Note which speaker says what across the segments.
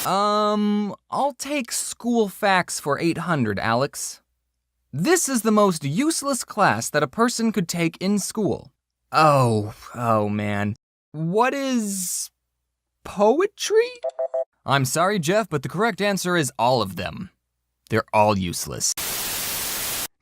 Speaker 1: I'll take school facts for 800, Alex. This is the most useless class that a person could take in school. Oh man. What is poetry? I'm sorry, Jeff, but the correct answer is all of them. They're all useless.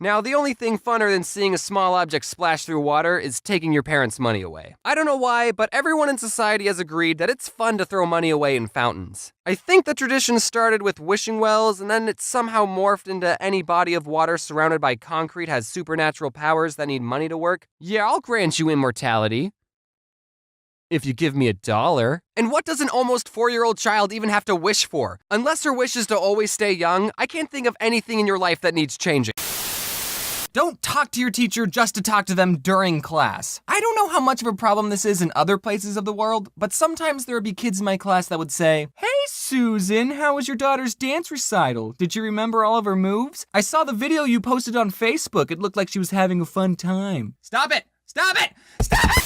Speaker 2: Now, the only thing funner than seeing a small object splash through water is taking your parents' money away. I don't know why, but everyone in society has agreed that it's fun to throw money away in fountains. I think the tradition started with wishing wells, and then it somehow morphed into any body of water surrounded by concrete has supernatural powers that need money to work. Yeah, I'll grant you immortality. If you give me $1. And what does an almost 4-year-old child even have to wish for? Unless her wish is to always stay young, I can't think of anything in your life that needs changing.
Speaker 1: Don't talk to your teacher just to talk to them during class. I don't know how much of a problem this is in other places of the world, but sometimes there would be kids in my class that would say, "Hey Susan, how was your daughter's dance recital? Did you remember all of her moves? I saw the video you posted on Facebook. It looked like she was having a fun time." Stop it! Stop it! Stop it!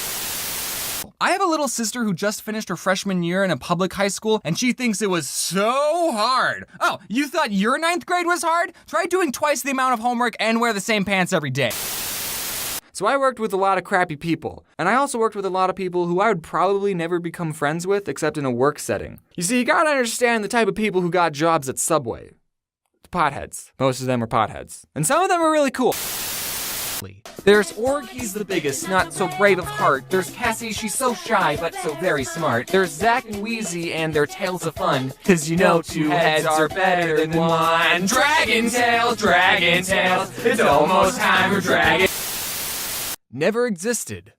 Speaker 1: I have a little sister who just finished her freshman year in a public high school, and she thinks it was so hard. Oh, you thought your 9th grade was hard? Try doing twice the amount of homework and wear the same pants every day.
Speaker 2: So I worked with a lot of crappy people, and I also worked with a lot of people who I would probably never become friends with except in a work setting. You see, you gotta understand the type of people who got jobs at Subway. Potheads. Most of them are potheads. And some of them are really cool. There's Org, he's the biggest, not so brave of heart. There's Cassie, she's so shy, but so very smart. There's Zach and Wheezy and their tales of fun. 'Cause you know 2 heads are better than one. Dragon Tales, it's almost time for Dragon. Never existed.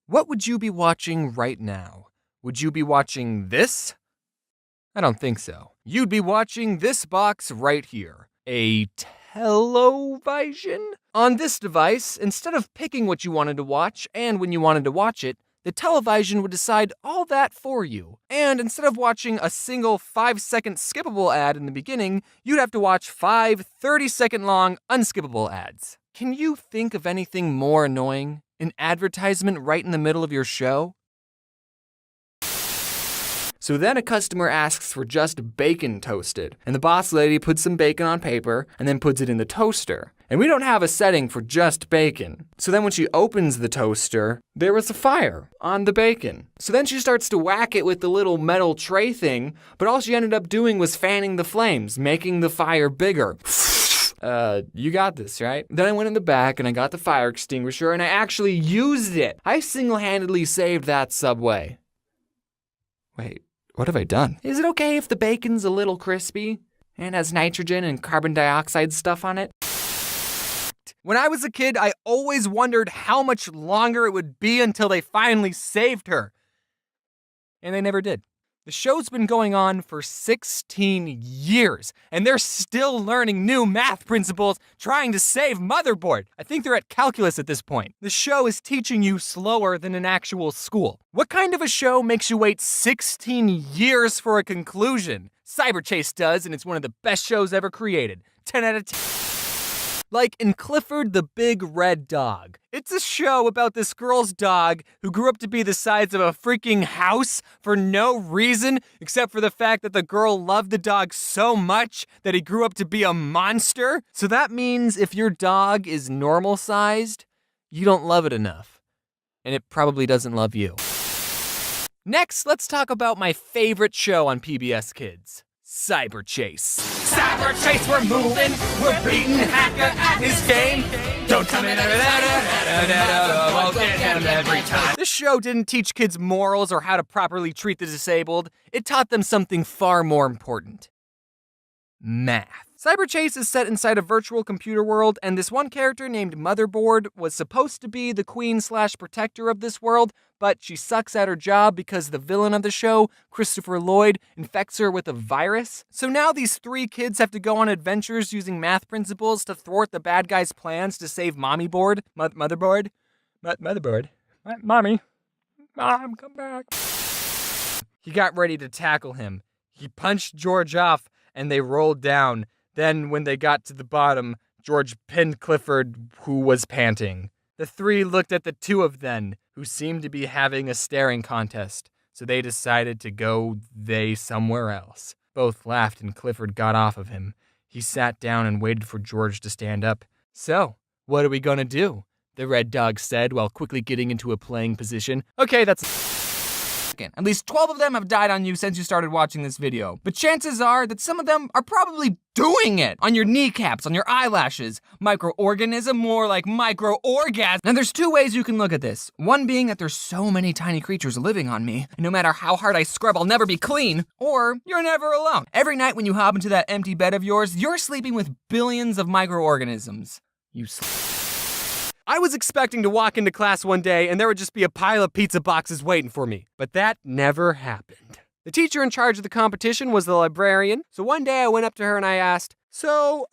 Speaker 2: What would you be watching right now? Would you be watching this? I don't think so. You'd be watching this box right here. A television? On this device, instead of picking what you wanted to watch and when you wanted to watch it, the television would decide all that for you. And instead of watching a single 5-second skippable ad in the beginning, you'd have to watch 5 30-second long unskippable ads. Can you think of anything more annoying? An advertisement right in the middle of your show? So then a customer asks for just bacon toasted, and the boss lady puts some bacon on paper and then puts it in the toaster. And we don't have a setting for just bacon. So then when she opens the toaster, there was a fire on the bacon. So then she starts to whack it with the little metal tray thing, but all she ended up doing was fanning the flames, making the fire bigger. You got this, right? Then I went in the back and I got the fire extinguisher and I actually used it. I single-handedly saved that Subway. Wait. What have I done? Is it okay if the bacon's a little crispy and has nitrogen and carbon dioxide stuff on it? When I was a kid, I always wondered how much longer it would be until they finally saved her. And they never did. The show's been going on for 16 years, and they're still learning new math principles trying to save Motherboard. I think they're at calculus at this point. The show is teaching you slower than an actual school. What kind of a show makes you wait 16 years for a conclusion? Cyber Chase does, and it's one of the best shows ever created. 10 out of 10. Like in Clifford the Big Red Dog. It's a show about this girl's dog who grew up to be the size of a freaking house for no reason except for the fact that the girl loved the dog so much that he grew up to be a monster. So that means if your dog is normal sized, you don't love it enough. And it probably doesn't love you. Next, let's talk about my favorite show on PBS Kids. Cyber Chase. Cyber Chase, we're moving, we're beating Hacker at his game. Don't tell me we'll get him every time. This show didn't teach kids morals or how to properly treat the disabled. It taught them something far more important. Math. Cyber Chase is set inside a virtual computer world, and this one character named Motherboard was supposed to be the queen/protector of this world, but she sucks at her job because the villain of the show, Christopher Lloyd, infects her with a virus. So now these 3 kids have to go on adventures using math principles to thwart the bad guy's plans to save Mommyboard. Motherboard? Motherboard? Mommy? Mom, come back. He got ready to tackle him. He punched George off, and they rolled down. Then, when they got to the bottom, George pinned Clifford, who was panting. The 3 looked at the 2 of them, who seemed to be having a staring contest, so they decided to go somewhere else. Both laughed and Clifford got off of him. He sat down and waited for George to stand up. "So, what are we gonna do?" the red dog said while quickly getting into a playing position. "Okay, that's..."
Speaker 1: At least 12 of them have died on you since you started watching this video. But chances are that some of them are probably doing it on your kneecaps, on your eyelashes. Microorganism, more like micro-orgasm. Now there's two ways you can look at this. One being that there's so many tiny creatures living on me, and no matter how hard I scrub, I'll never be clean. Or you're never alone. Every night when you hop into that empty bed of yours, you're sleeping with billions of microorganisms.
Speaker 2: I was expecting to walk into class one day and there would just be a pile of pizza boxes waiting for me, but that never happened. The teacher in charge of the competition was the librarian, so one day I went up to her and I asked, "So,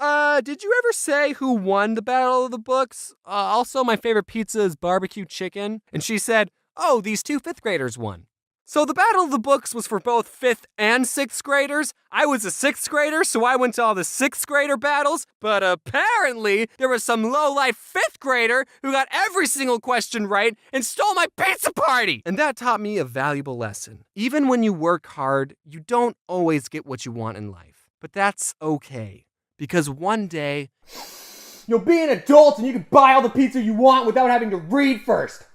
Speaker 2: did you ever say who won the Battle of the Books? Also, my favorite pizza is barbecue chicken." And she said, "Oh, these two 5th graders won." So the Battle of the Books was for both 5th and 6th graders. I was a 6th grader, so I went to all the 6th grader battles, but apparently there was some low-life 5th grader who got every single question right and stole my pizza party! And that taught me a valuable lesson. Even when you work hard, you don't always get what you want in life. But that's okay, because one day, you'll be an adult and you can buy all the pizza you want without having to read first.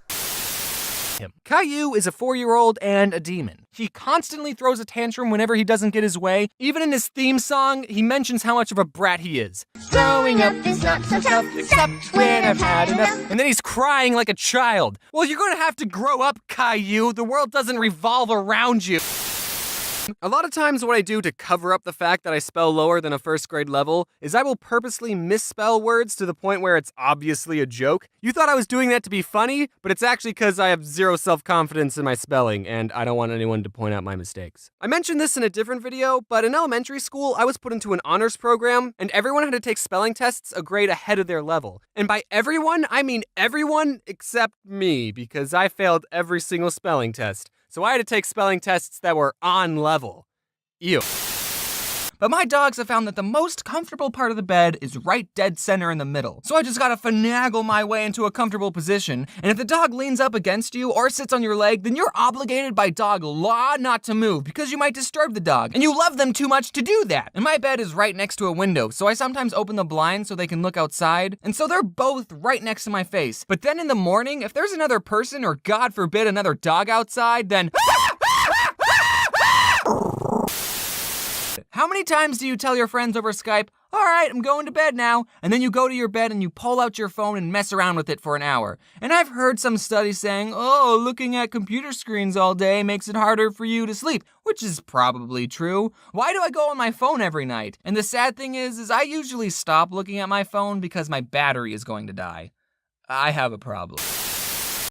Speaker 2: Caillou is a 4-year-old and a demon. He constantly throws a tantrum whenever he doesn't get his way. Even in his theme song, he mentions how much of a brat he is. "Growing up is not so tough, except when I've had enough." And then he's crying like a child. Well, you're gonna have to grow up, Caillou. The world doesn't revolve around you. A lot of times what I do to cover up the fact that I spell lower than a 1st grade level is I will purposely misspell words to the point where it's obviously a joke. You thought I was doing that to be funny, but it's actually because I have zero self-confidence in my spelling and I don't want anyone to point out my mistakes. I mentioned this in a different video, but in elementary school, I was put into an honors program and everyone had to take spelling tests a grade ahead of their level. And by everyone, I mean everyone except me, because I failed every single spelling test. So I had to take spelling tests that were on level. Ew.
Speaker 1: But my dogs have found that the most comfortable part of the bed is right dead center in the middle. So I just gotta finagle my way into a comfortable position, and if the dog leans up against you or sits on your leg, then you're obligated by dog law not to move because you might disturb the dog, and you love them too much to do that. And my bed is right next to a window, so I sometimes open the blinds so they can look outside, and so they're both right next to my face. But then in the morning, if there's another person or God forbid another dog outside, then how many times do you tell your friends over Skype, "All right, I'm going to bed now," and then you go to your bed and you pull out your phone and mess around with it for an hour? And I've heard some studies saying, "Oh, looking at computer screens all day makes it harder for you to sleep," which is probably true. Why do I go on my phone every night? And the sad thing is I usually stop looking at my phone because my battery is going to die. I have a problem.